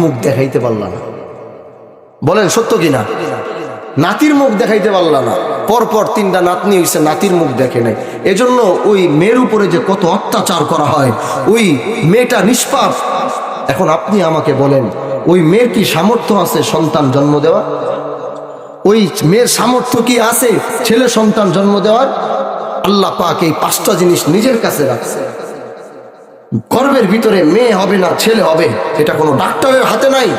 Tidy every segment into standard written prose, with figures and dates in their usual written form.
মুখ দেখাইতে পারলা না, বলেন সত্য কিনা? নাতির মুখ দেখাইতে পারলা না, পরপর 3টা নাতনি হইছে, নাতির মুখ দেখে নাই। এজন্য ওই মেয়ের উপরে যে কত অত্যাচার করা হয়, ওই মেয়েটা নিষ্পাপ। এখন আপনি আমাকে বলেন, ওই মেয়ের কি সামর্থ্য আছে সন্তান জন্ম দেওয়া? ওই মেয়ের সামর্থ্য কি আছে ছেলে সন্তান জন্ম দেওয়ার? আল্লাহ পাক এই 5টা জিনিস নিজের কাছে রাখছে। গর্ভের ভিতরে মেয়ে হবে না ছেলে হবে, এটা কোনো ডাক্তারের হাতে নাই।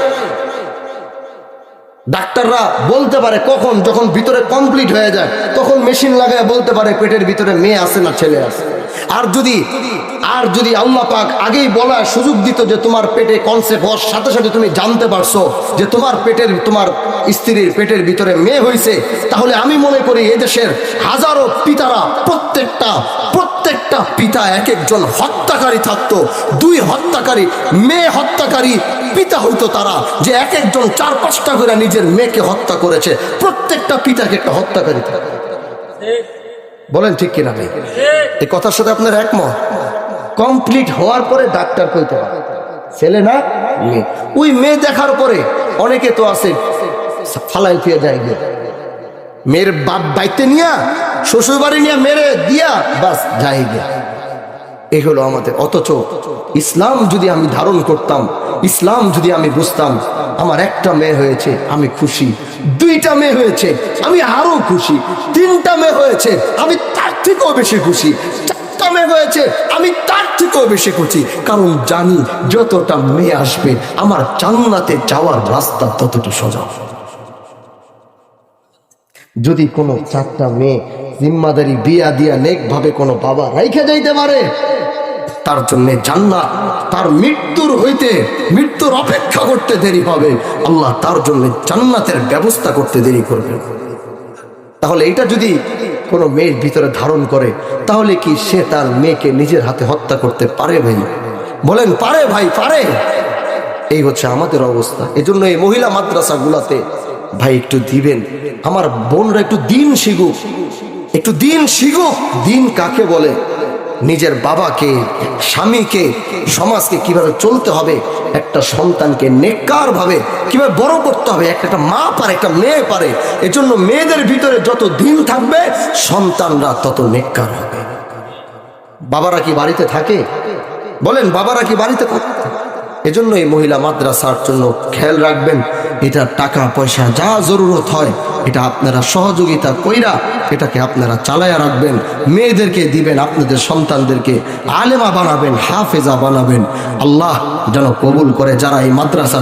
ডাক্তাররা বলতে পারে কখন, যখন ভিতরে কমপ্লিট হয়ে যায় তখন মেশিন লাগায় বলতে পারে পেটের ভিতরে মেয়ে আছে না ছেলে আছে। আর যদি আল্লাহ পাক আগেই বলার সুযোগ দিত যে তোমার পেটে কনসেপ্ট হওয়ার সাথে সাথে তুমি জানতে পারছো যে তোমার স্ত্রীর পেটের ভিতরে মেয়ে হয়েছে, তাহলে আমি মনে করি এদেশের হাজারো পিতারা প্রত্যেকটা পিতা এক একজন হত্যাকারী থাকতো। 2 হত্যাকারী মেয়ে হত্যাকারী পিতা হইতো তারা, যে এক একজন 4-5টা করে নিজের মেয়েকে হত্যা করেছে। প্রত্যেকটা পিতাকে একটা হত্যাকারী থাকে। বলেন ঠিক কিনা ভাই? এই কথার সাথে আপনার একমত? কমপ্লিট হওয়ার পরে ডাক্তার কইতে পারে ছেলে না মেয়ে। ওই মেয়ে দেখার পরে অনেকে তো আছে ফালাই ফিরে যায়, মেয়ের বাপ বাইতে নিয়া শ্বশুর বাড়ি নিয়ে মেরে দিয়া বাস যাই গে। এই হলো আমাদের। অথচ ইসলাম যদি আমি ধারণ করতাম, ইসলাম যদি আমি বুঝতাম, আমার 1টা মেয়ে হয়েছে আমি খুশি, 2টা মেয়ে হয়েছে আমি আরো খুশি, 3টা মেয়ে হয়েছে আমি তার থেকেও বেশি খুশি, 4টা মেয়ে হয়েছে আমি তার থেকেও বেশি খুশি। কারণ জানি যতটা মেয়ে আসবে আমার জান্নাতে যাওয়ার রাস্তা ততটা সোজা। যদি কোনো 4টা মেয়ে জিম্মাদারি বিয়া দিয়া নেক ভাবে কোনো বাবা রাইখে যাইতে পারে, তার জন্য জান্নাত, তার মৃত্যুর অপেক্ষা করতে দেরি হবে, আল্লাহ তার জন্য জান্নাতের ব্যবস্থা করতে দেরি করবে। তাহলে এটা যদি কোনো মেয়ের ভিতরে ধারণ করে, তাহলে কি সে তার মেয়েকে নিজের হাতে হত্যা করতে পারে ভাই? বলেন পারে ভাই? পারে। এই হচ্ছে আমাদের অবস্থা। এজন্য এই মহিলা মাদ্রাসাগুলাতে ভাই একটু দিবেন, আমার বোনরা একটু দিন শিখুক, দিন কাকে বলে, নিজের বাবাকে, স্বামীকে, সমাজকে কিভাবে চলতে হবে, একটা সন্তানকে নেককার ভাবে কিভাবে বড় করতে হবে, একটা মা পারে, একটা মেয়ে পারে। এজন্য মেয়েদের ভিতরে যত দিন থাকবে সন্তানরা তত নেককার হবে। বাবারা কি বাড়িতে থাকে? বলেন বাবারা কি বাড়িতে থাকে? এজন্য এই মহিলা মাদ্রাসার জন্য খেয়াল রাখবেন, এটা টাকা পয়সা যা জরুরত হয় এটা আপনারা সহযোগিতা কইরা এটাকে আপনারা চালায়া রাখবেন। মেয়েদেরকে দিবেন, আপনাদের সন্তানদেরকে আলেমা বানাবেন, হাফেজা বানাবেন। আল্লাহ যেন কবুল করে যারা এই মাদ্রাসা